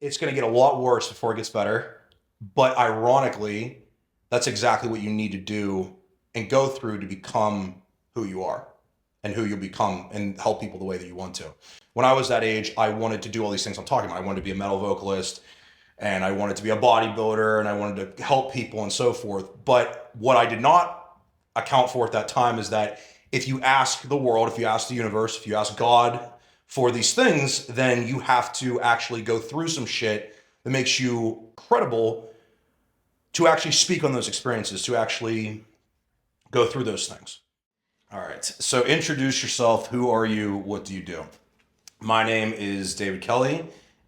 it's going to get a lot worse before it gets better. But ironically, that's exactly what you need to do and go through to become who you are and who you'll become and help people the way that you want to. When I was that age, I wanted to do all these things I'm talking about. I wanted to be a metal vocalist and I wanted to be a bodybuilder and I wanted to help people and so forth. But what I did not account for at that time is that if you ask the world, if you ask the universe, if you ask God for these things, then you have to actually go through some shit that makes you credible to actually speak on those experiences, to actually go through those things. All right. So introduce yourself. Who are you? What do you do? My name is David Kelly,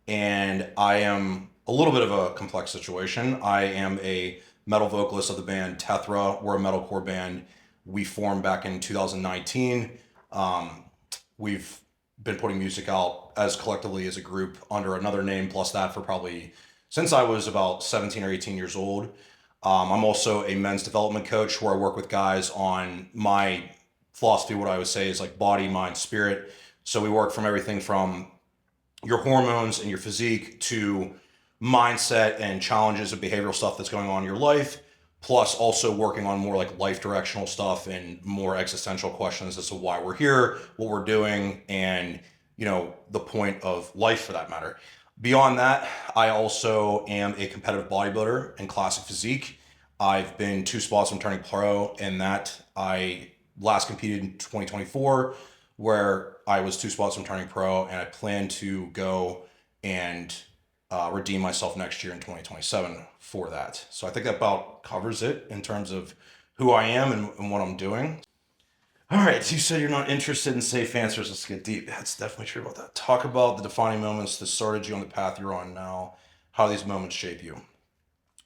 and I am a little bit of a complex situation. I am a metal vocalist of the band Tethra. We're a metalcore band. We formed back in 2019. We've been putting music out as collectively as a group under another name, plus that for probably since I was about 17 or 18 years old. I'm also a men's development coach where I work with guys on my philosophy. What I would say is like body, mind, spirit. So we work from everything from your hormones and your physique to mindset and challenges of behavioral stuff that's going on in your life, plus also working on more like life directional stuff and more existential questions as to why we're here, what we're doing, and the point of life for that matter. Beyond that, I also am a competitive bodybuilder and classic physique. I've been 2 spots from turning pro in that. I last competed in 2024 where I was 2 spots from turning pro, and I plan to go and redeem myself next year in 2027 for that. So I think that about covers it in terms of who I am and what I'm doing. All right, so you said you're not interested in safe answers. Let's get deep. That's definitely true about that. Talk about the defining moments that started you on the path you're on now, how these moments shape you.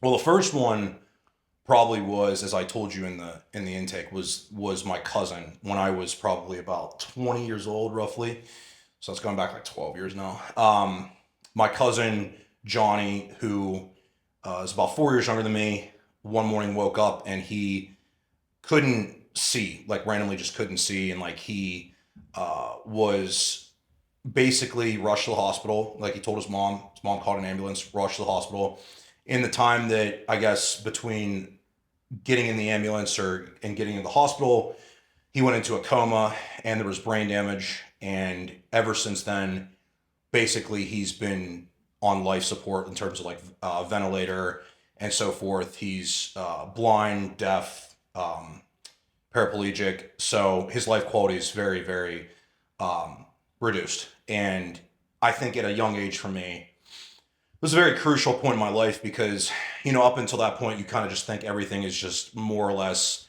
Well, the first one probably was, as I told you in the intake, was my cousin when I was probably about 20 years old, roughly. So it's going back like 12 years now. My cousin Johnny, who is about 4 years younger than me, one morning woke up and he couldn't see, like randomly just couldn't see, and like he was basically rushed to the hospital. Like he told his mom called an ambulance, rushed to the hospital. In the time that I guess between getting in the ambulance and getting in the hospital, he went into a coma and there was brain damage. And ever since then, basically he's been on life support in terms of like ventilator and so forth. He's blind, deaf, paraplegic. So his life quality is very, very reduced. And I think at a young age for me, it was a very crucial point in my life because, up until that point, you kind of just think everything is just more or less,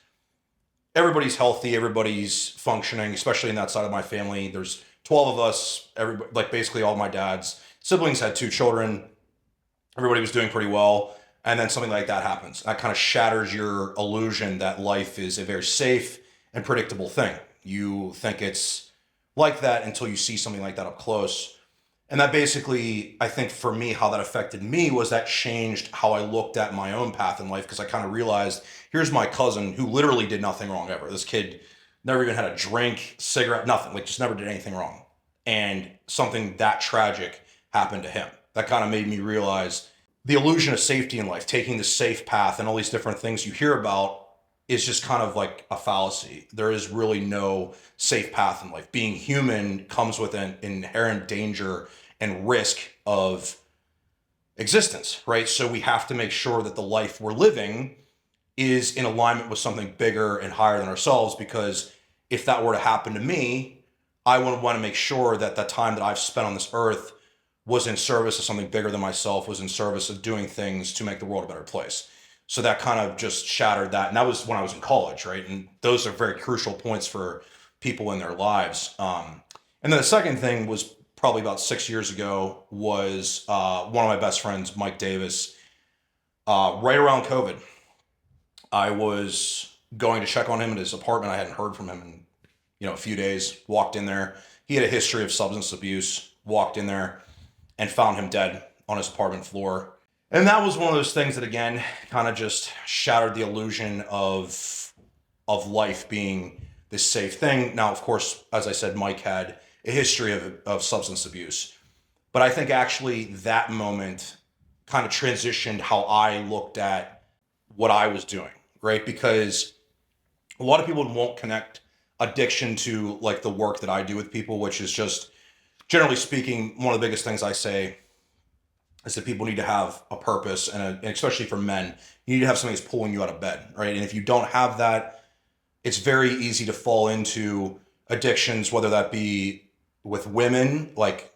everybody's healthy, everybody's functioning, especially in that side of my family. There's 12 of us, everybody, like basically all my dad's siblings had 2 children. Everybody was doing pretty well. And then something like that happens. That kind of shatters your illusion that life is a very safe and predictable thing. You think it's like that until you see something like that up close. And that basically, I think for me, how that affected me was that changed how I looked at my own path in life, because I kind of realized, here's my cousin who literally did nothing wrong ever. This kid never even had a drink, cigarette, nothing, like just never did anything wrong. And something that tragic happened to him. That kind of made me realize the illusion of safety in life, taking the safe path and all these different things you hear about is just kind of like a fallacy. There is really no safe path in life. Being human comes with an inherent danger and risk of existence, right? So we have to make sure that the life we're living is in alignment with something bigger and higher than ourselves, because if that were to happen to me, I would want to make sure that the time that I've spent on this earth was in service of something bigger than myself, was in service of doing things to make the world a better place. So that kind of just shattered that. And that was when I was in college, right? And those are very crucial points for people in their lives. And then the second thing was probably about 6 years ago was one of my best friends, Mike Davis, right around COVID. I was going to check on him at his apartment. I hadn't heard from him in a few days. Walked in there. He had a history of substance abuse. Walked in there and found him dead on his apartment floor. And that was one of those things that, again, kind of just shattered the illusion of life being this safe thing. Now, of course, as I said, Mike had a history of substance abuse. But I think actually that moment kind of transitioned how I looked at what I was doing, right? Because a lot of people won't connect addiction to like the work that I do with people, which is just generally speaking, one of the biggest things I say is that people need to have a purpose, and especially for men, you need to have something that's pulling you out of bed, right? And if you don't have that, it's very easy to fall into addictions, whether that be with women, like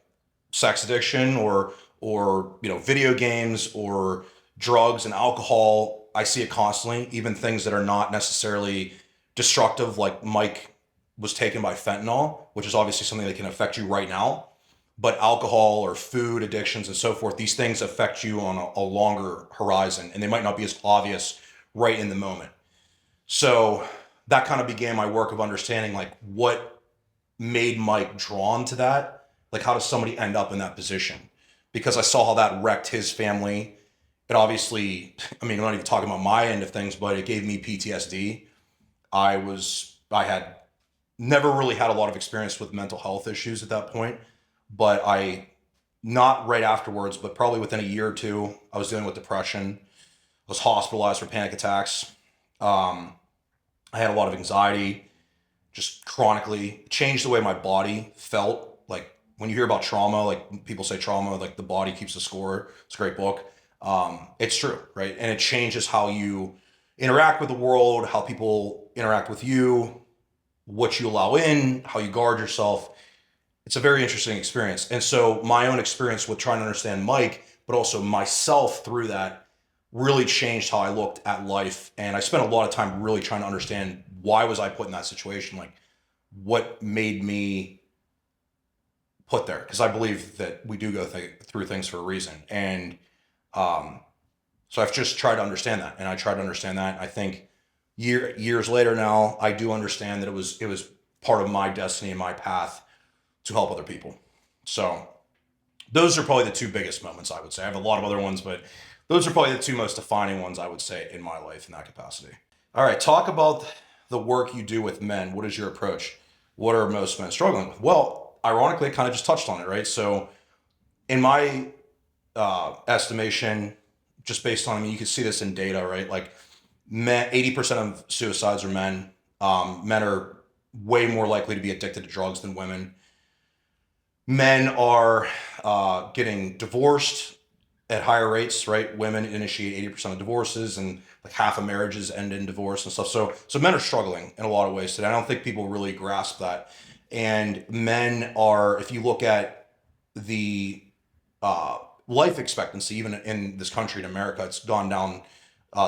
sex addiction, or video games, or drugs and alcohol. I see it constantly, even things that are not necessarily destructive, like Mike was taken by fentanyl, which is obviously something that can affect you right now. But alcohol or food addictions and so forth, these things affect you on a longer horizon, and they might not be as obvious right in the moment. So that kind of began my work of understanding like what made Mike drawn to that. Like, how does somebody end up in that position? Because I saw how that wrecked his family. It obviously, I mean, I'm not even talking about my end of things, but it gave me PTSD. I had never really had a lot of experience with mental health issues at that point, but not right afterwards, but probably within a year or two, I was dealing with depression. I was hospitalized for panic attacks. I had a lot of anxiety, just chronically. It changed the way my body felt. Like when you hear about trauma, like people say trauma, like the body keeps the score. It's a great book. It's true, right? And it changes how you interact with the world, how people interact with you, what you allow in, how you guard yourself. It's a very interesting experience. And so my own experience with trying to understand Mike, but also myself through that, really changed how I looked at life. And I spent a lot of time really trying to understand, why was I put in that situation? Like, what made me put there? Because I believe that we do go through things for a reason. And so I've just tried to understand that. And I tried to understand that. I think years later now, I do understand that it was part of my destiny and my path to help other people. So those are probably the two biggest moments, I would say. I have a lot of other ones, but those are probably the two most defining ones, I would say, in my life in that capacity. All right, talk about the work you do with men. What is your approach? What are most men struggling with? Well, ironically, I kind of just touched on it, right? So in my estimation, just based on, I mean, you can see this in data, right? Like, 80% of suicides are men. Men are way more likely to be addicted to drugs than women. Men are getting divorced at higher rates, right? Women initiate 80% of divorces, and like half of marriages end in divorce and stuff. So men are struggling in a lot of ways today. I don't think people really grasp that. And men are, if you look at the life expectancy, even in this country, in America, it's gone down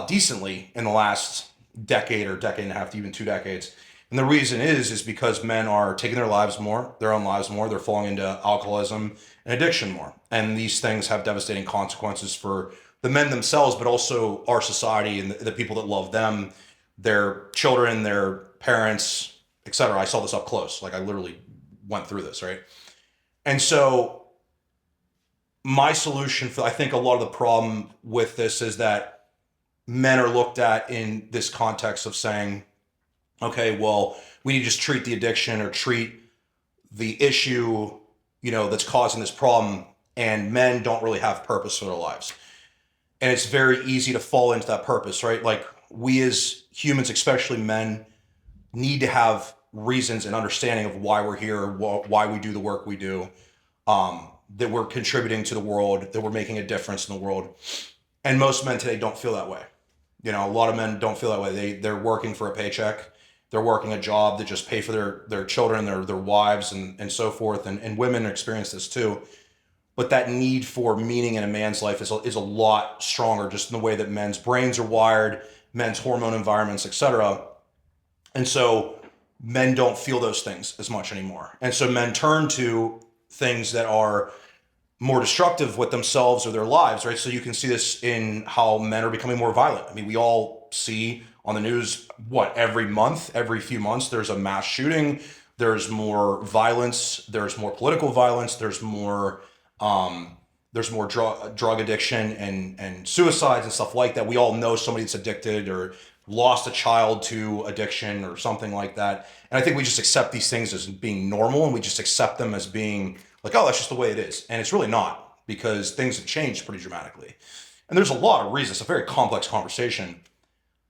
decently in the last decade or decade and a half to even 2 decades. And the reason is because men are taking their own lives more. They're falling into alcoholism and addiction more. And these things have devastating consequences for the men themselves, but also our society and the people that love them, their children, their parents, etc. I saw this up close. Like, I literally went through this, right? And so my solution I think a lot of the problem with this is that men are looked at in this context of saying, okay, well, we need to just treat the addiction or treat the issue, that's causing this problem. And men don't really have purpose for their lives. And it's very easy to fall into that purpose, right? Like, we as humans, especially men, need to have reasons and understanding of why we're here, why we do the work we do, that we're contributing to the world, that we're making a difference in the world. And most men today don't feel that way. A lot of men don't feel that way. They're working for a paycheck. They're working a job that just pay for their children, their wives, and so forth. And women experience this too. But that need for meaning in a man's life is a lot stronger, just in the way that men's brains are wired, men's hormone environments, etc. And so men don't feel those things as much anymore. And so men turn to things that are more destructive with themselves or their lives, right? So you can see this in how men are becoming more violent. I mean, we all see on the news, every few months, there's a mass shooting, there's more violence, there's more political violence, there's more drug addiction and suicides and stuff like that. We all know somebody that's addicted or lost a child to addiction or something like that. And I think we just accept these things as being normal, and we just accept them as being like, oh, that's just the way it is. And it's really not, because things have changed pretty dramatically. And there's a lot of reasons. It's a very complex conversation.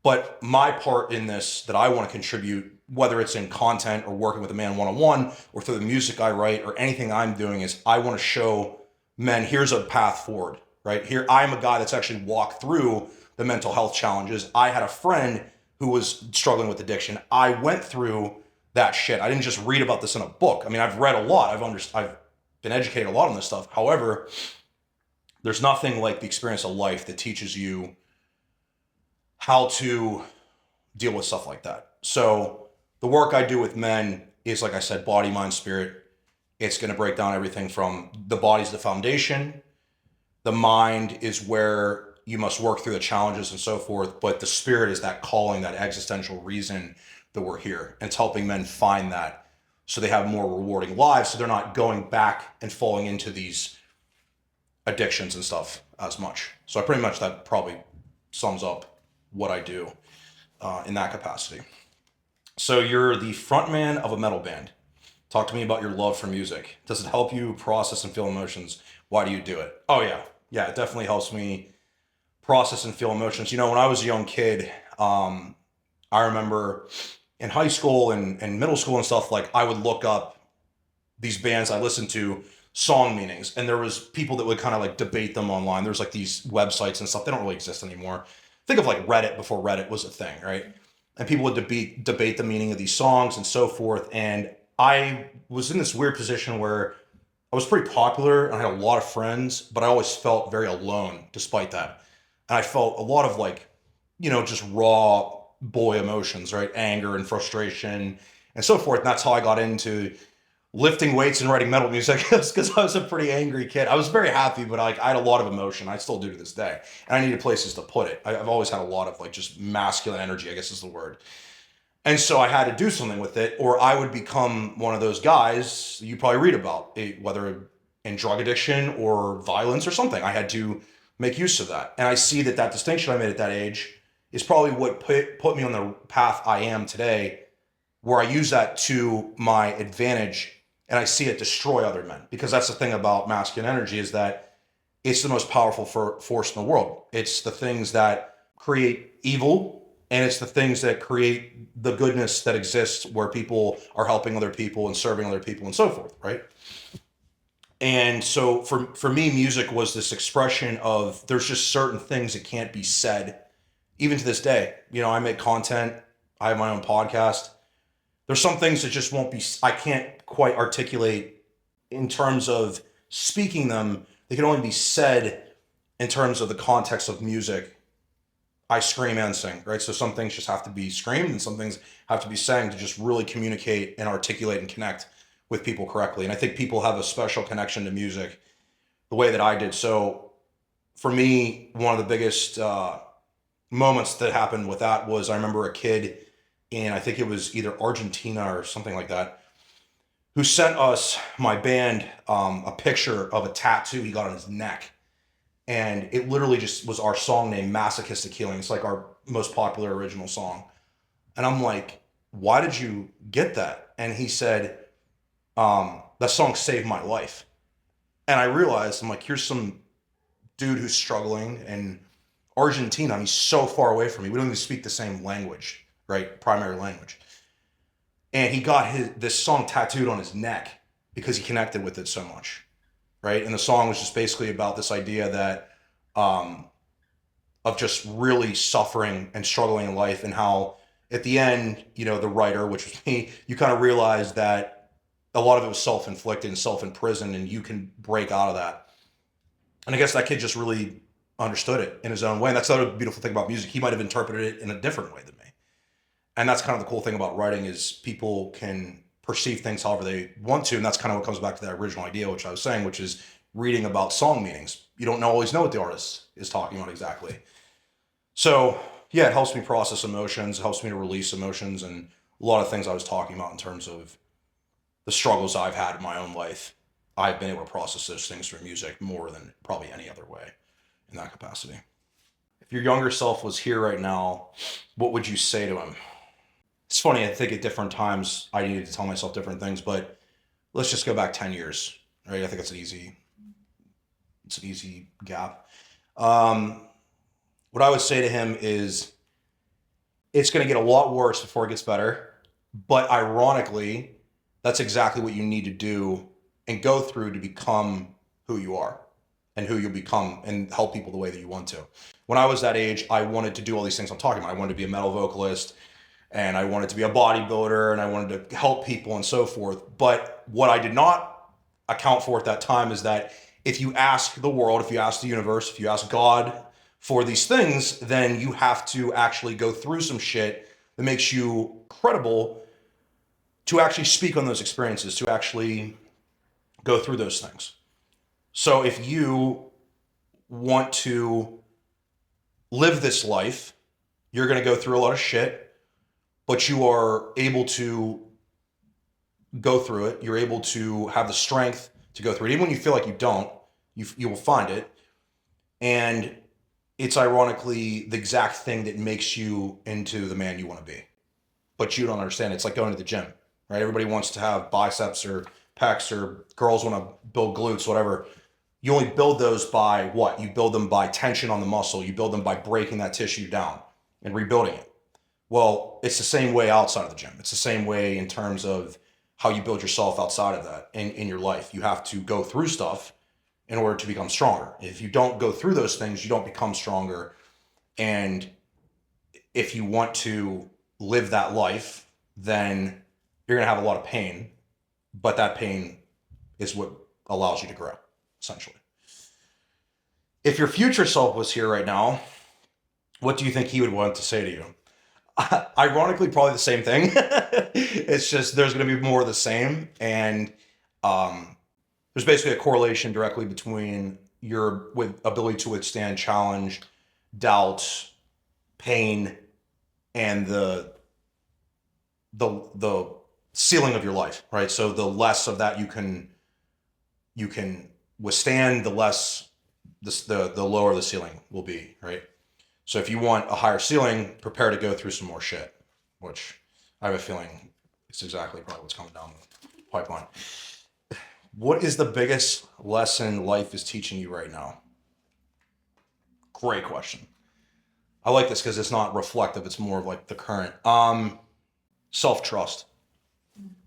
But my part in this that I want to contribute, whether it's in content or working with a man one-on-one or through the music I write or anything I'm doing, is I want to show men, here's a path forward, right? Here, I'm a guy that's actually walked through the mental health challenges. I had a friend who was struggling with addiction. I went through that shit. I didn't just read about this in a book. I mean, I've read a lot. I've been educated a lot on this stuff. However, there's nothing like the experience of life that teaches you how to deal with stuff like that. So the work I do with men is, like I said, body, mind, spirit. It's going to break down everything from the body's the foundation. The mind is where you must work through the challenges and so forth. But the spirit is that calling, that existential reason that we're here. And it's helping men find that so they have more rewarding lives. So they're not going back and falling into these addictions and stuff as much. So I pretty much, that probably sums up what I do in that capacity. So you're the frontman of a metal band. Talk to me about your love for music. Does it help you process and feel emotions? Why do you do it? Oh yeah. Yeah, it definitely helps me process and feel emotions. You know, when I was a young kid, I remember in high school and middle school and stuff, like I would look up these bands I listened to, song meanings, and there was people that would kind of like debate them online. There's like these websites and stuff. They don't really exist anymore. Think of like Reddit before Reddit was a thing, right? And people would debate the meaning of these songs and so forth. And I was in this weird position where I was pretty popular and I had a lot of friends, but I always felt very alone despite that. And I felt a lot of like, you know, just raw boy emotions, right? Anger and frustration and so forth. And that's how I got into lifting weights and writing metal music, because I was a pretty angry kid. I was very happy, but like I had a lot of emotion. I still do to this day. And I needed places to put it. I've always had a lot of like just masculine energy, I guess is the word. And so I had to do something with it, or I would become one of those guys you probably read about, whether in drug addiction or violence or something. I had to make use of that. And I see that that distinction I made at that age is probably what put me on the path I am today, where I use that to my advantage and I see it destroy other men. Because that's the thing about masculine energy, is that it's the most powerful force in the world. It's the things that create evil, and it's the things that create the goodness that exists where people are helping other people and serving other people and so forth, right? And so for me, music was this expression of, there's just certain things that can't be said, even to this day. You know, I make content, I have my own podcast. There's some things that just won't be, I can't quite articulate in terms of speaking them. They can only be said in terms of the context of music. I scream and sing, right? So some things just have to be screamed and some things have to be sang to just really communicate and articulate and connect with people correctly. And I think people have a special connection to music the way that I did. So for me, one of the biggest moments that happened with that was, I remember a kid in, I think it was either Argentina or something like that, who sent us, my band, a picture of a tattoo he got on his neck. And it literally just was our song name, Masochistic Healing. It's like our most popular original song. And I'm like, why did you get that? And he said, that song saved my life. And I realized, I'm like, here's some dude who's struggling in Argentina. I mean, he's so far away from me. We don't even speak the same language, right? Primary language. And he got this song tattooed on his neck because he connected with it so much, right? And the song was just basically about this idea that of just really suffering and struggling in life, and how at the end, you know, the writer, which was me, you kind of realize that a lot of it was self-inflicted and self-imprisoned, and you can break out of that. And I guess that kid just really understood it in his own way. And that's the other beautiful thing about music. He might have interpreted it in a different way than me. And that's kind of the cool thing about writing, is people can perceive things however they want to. And that's kind of what comes back to that original idea, which I was saying, which is reading about song meanings. You don't always know what the artist is talking about exactly. So yeah, it helps me process emotions, it helps me to release emotions, and a lot of things I was talking about in terms of the struggles I've had in my own life. I've been able to process those things through music more than probably any other way in that capacity. If your younger self was here right now, what would you say to him? It's funny, I think at different times I needed to tell myself different things, but let's just go back 10 years, right? I think it's an easy gap. What I would say to him is it's going to get a lot worse before it gets better. But ironically, that's exactly what you need to do and go through to become who you are and who you'll become and help people the way that you want to. When I was that age, I wanted to do all these things I'm talking about. I wanted to be a metal vocalist and I wanted to be a bodybuilder and I wanted to help people and so forth. But what I did not account for at that time is that if you ask the world, if you ask the universe, if you ask God for these things, then you have to actually go through some shit that makes you credible to actually speak on those experiences, to actually go through those things. So if you want to live this life, you're going to go through a lot of shit, but you are able to go through it. You're able to have the strength to go through it. Even when you feel like you don't, you will find it. And it's ironically the exact thing that makes you into the man you want to be. But you don't understand. It's like going to the gym, right? Everybody wants to have biceps or pecs, or girls want to build glutes, whatever. You only build those by what? You build them by tension on the muscle. You build them by breaking that tissue down and rebuilding it. Well, it's the same way outside of the gym. It's the same way in terms of how you build yourself outside of that in your life. You have to go through stuff in order to become stronger. If you don't go through those things, you don't become stronger. And if you want to live that life, then you're going to have a lot of pain, but that pain is what allows you to grow, essentially. If your future self was here right now, what do you think he would want to say to you? Ironically, probably the same thing. It's just there's going to be more of the same. And there's basically a correlation directly between your ability to withstand challenge, doubt, pain, and the ceiling of your life, right? So the less of that you can withstand, the less the lower the ceiling will be, right? So if you want a higher ceiling, prepare to go through some more shit, which I have a feeling it's exactly probably what's coming down the pipeline. What is the biggest lesson life is teaching you right now? Great question. I like this because it's not reflective. It's more of like the current. Self-trust.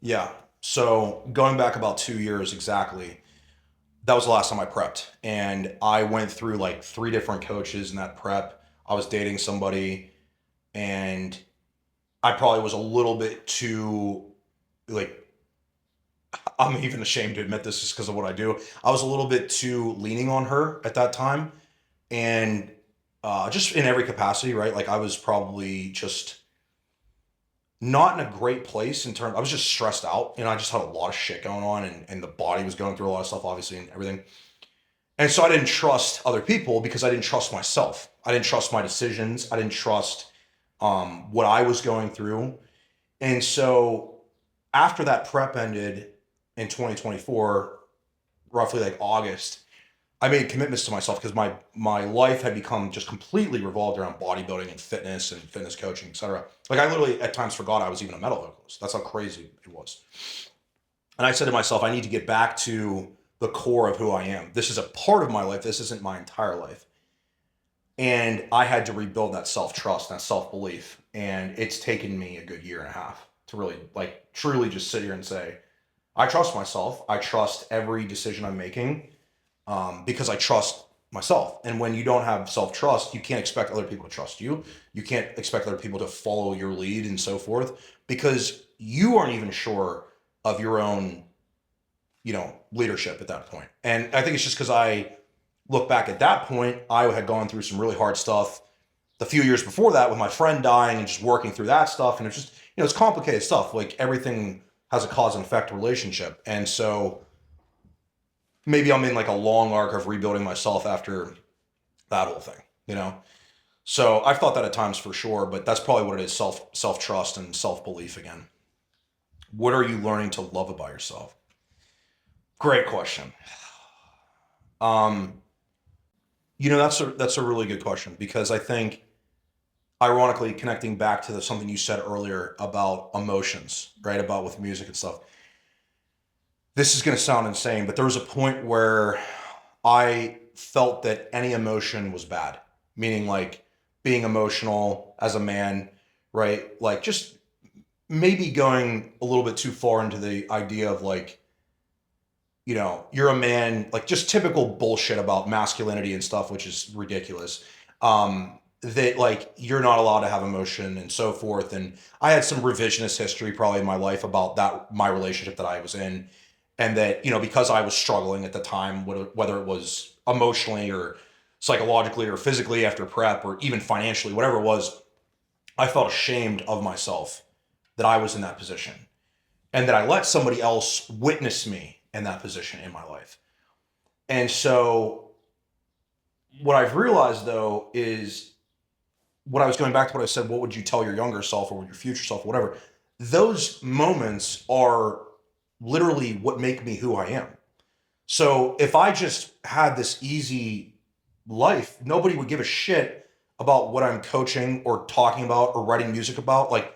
Yeah. So going back about 2 years exactly, that was the last time I prepped. And I went through like 3 different coaches in that prep. I was dating somebody and I probably was a little bit too, like, I'm even ashamed to admit this just because of what I do. I was a little bit too leaning on her at that time. And just in every capacity, right? Like I was probably just not in a great place in terms, I was just stressed out and I just had a lot of shit going on and the body was going through a lot of stuff, obviously, and everything. And so I didn't trust other people because I didn't trust myself. I didn't trust my decisions. I didn't trust what I was going through. And so after that prep ended in 2024, roughly like August, I made commitments to myself because my life had become just completely revolved around bodybuilding and fitness coaching, etc. Like I literally at times forgot I was even a metal vocalist. That's how crazy it was. And I said to myself, I need to get back to the core of who I am. This is a part of my life. This isn't my entire life. And I had to rebuild that self-trust, that self-belief. And it's taken me a good 1.5 years to really like truly just sit here and say, I trust myself. I trust every decision I'm making because I trust myself. And when you don't have self-trust, you can't expect other people to trust you. You can't expect other people to follow your lead and so forth because you aren't even sure of your own leadership at that point. And I think it's just because I look back at that point, I had gone through some really hard stuff the few years before that with my friend dying and just working through that stuff. And it's just, it's complicated stuff. Like everything has a cause and effect relationship. And so maybe I'm in like a long arc of rebuilding myself after that whole thing, So I've thought that at times for sure, but that's probably what it is. Self-trust and self-belief again. What are you learning to love about yourself? Great question. That's a really good question because I think, ironically, connecting back to something you said earlier about emotions, right? About with music and stuff. this is going to sound insane, but there was a point where I felt that any emotion was bad, meaning like being emotional as a man, right? Like just maybe going a little bit too far into the idea of like, you're a man, like just typical bullshit about masculinity and stuff, which is ridiculous. That like you're not allowed to have emotion and so forth. And I had some revisionist history probably in my life about that, my relationship that I was in. And that, because I was struggling at the time, whether it was emotionally or psychologically or physically after prep or even financially, whatever it was, I felt ashamed of myself that I was in that position and that I let somebody else witness me in that position in my life. And so what I've realized though is what I was going back to what I said, what would you tell your younger self or your future self, whatever, those moments are literally what make me who I am. So if I just had this easy life, nobody would give a shit about what I'm coaching or talking about or writing music about. Like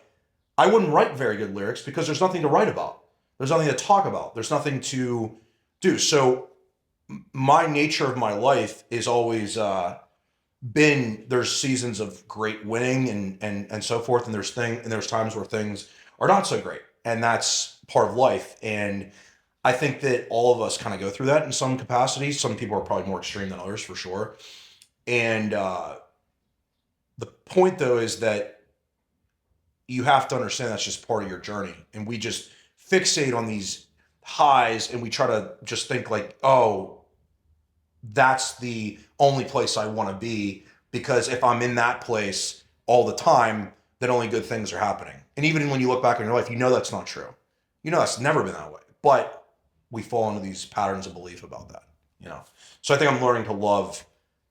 I wouldn't write very good lyrics because there's nothing to write about. There's nothing to talk about. There's nothing to do. So my nature of my life is always been there's seasons of great winning and so forth, and there's times where things are not so great, and that's part of life. And I think that all of us kind of go through that in some capacity. Some people are probably more extreme than others for sure. And the point though is that you have to understand that's just part of your journey, and we just fixate on these highs and we try to just think like, oh, that's the only place I want to be, because if I'm in that place all the time, then only good things are happening. And even when you look back in your life, that's not true. That's never been that way. But we fall into these patterns of belief about that. So I think I'm learning to love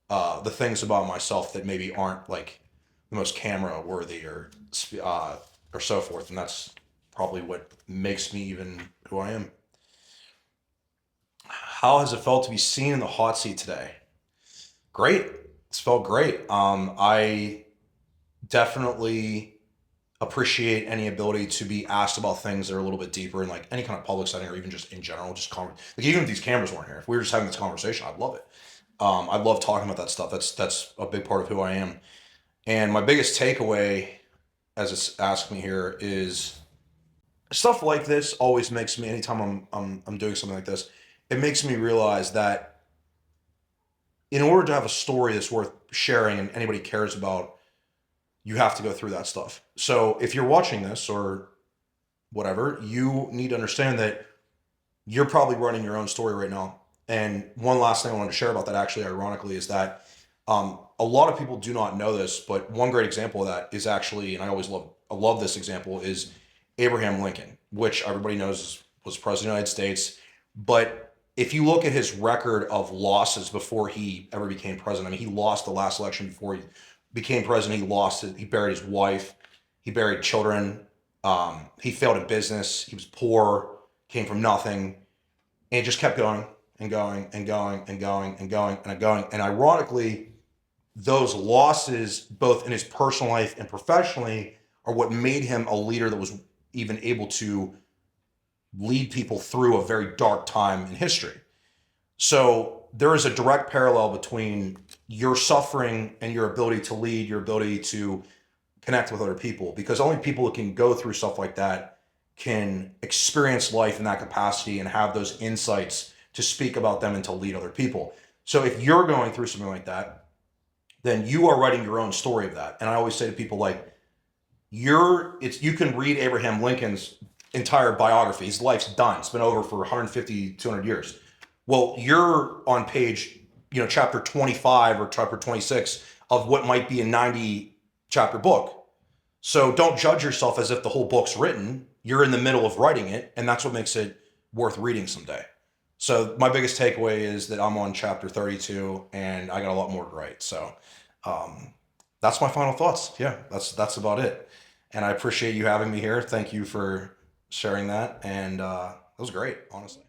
the things about myself that maybe aren't like the most camera worthy or so forth. And that's probably what makes me even who I am. How has it felt to be seen in the hot seat today? Great. It's felt great. I definitely appreciate any ability to be asked about things that are a little bit deeper in like any kind of public setting or even just in general, like even if these cameras weren't here, if we were just having this conversation, I'd love it. I love talking about that stuff. That's a big part of who I am. And my biggest takeaway, as it's asked me here, is stuff like this always makes me, anytime I'm doing something like this, it makes me realize that in order to have a story that's worth sharing and anybody cares about, you have to go through that stuff. So if you're watching this or whatever, you need to understand that you're probably running your own story right now. And one last thing I wanted to share about that, actually, ironically, is that a lot of people do not know this, but one great example of that is actually, and I love this example, is Abraham Lincoln, which everybody knows was president of the United States. But if you look at his record of losses before he ever became president, I mean, he lost the last election before he became president. He lost it. He buried his wife. He buried children. He failed in business. He was poor, came from nothing, and it just kept going and going and going and going and going and going. And ironically, those losses, both in his personal life and professionally, are what made him a leader that was even able to lead people through a very dark time in history. So there is a direct parallel between your suffering and your ability to lead, your ability to connect with other people, because only people that can go through stuff like that can experience life in that capacity and have those insights to speak about them and to lead other people. So if you're going through something like that, then you are writing your own story of that. And I always say to people, like, you can read Abraham Lincoln's entire biography. His life's done. It's been over for 150, 200 years. Well, you're on page, chapter 25 or chapter 26 of what might be a 90 chapter book. So don't judge yourself as if the whole book's written. You're in the middle of writing it, and that's what makes it worth reading someday. So my biggest takeaway is that I'm on chapter 32 and I got a lot more to write. So that's my final thoughts. Yeah, that's about it. And I appreciate you having me here. Thank you for sharing that. And it was great, honestly.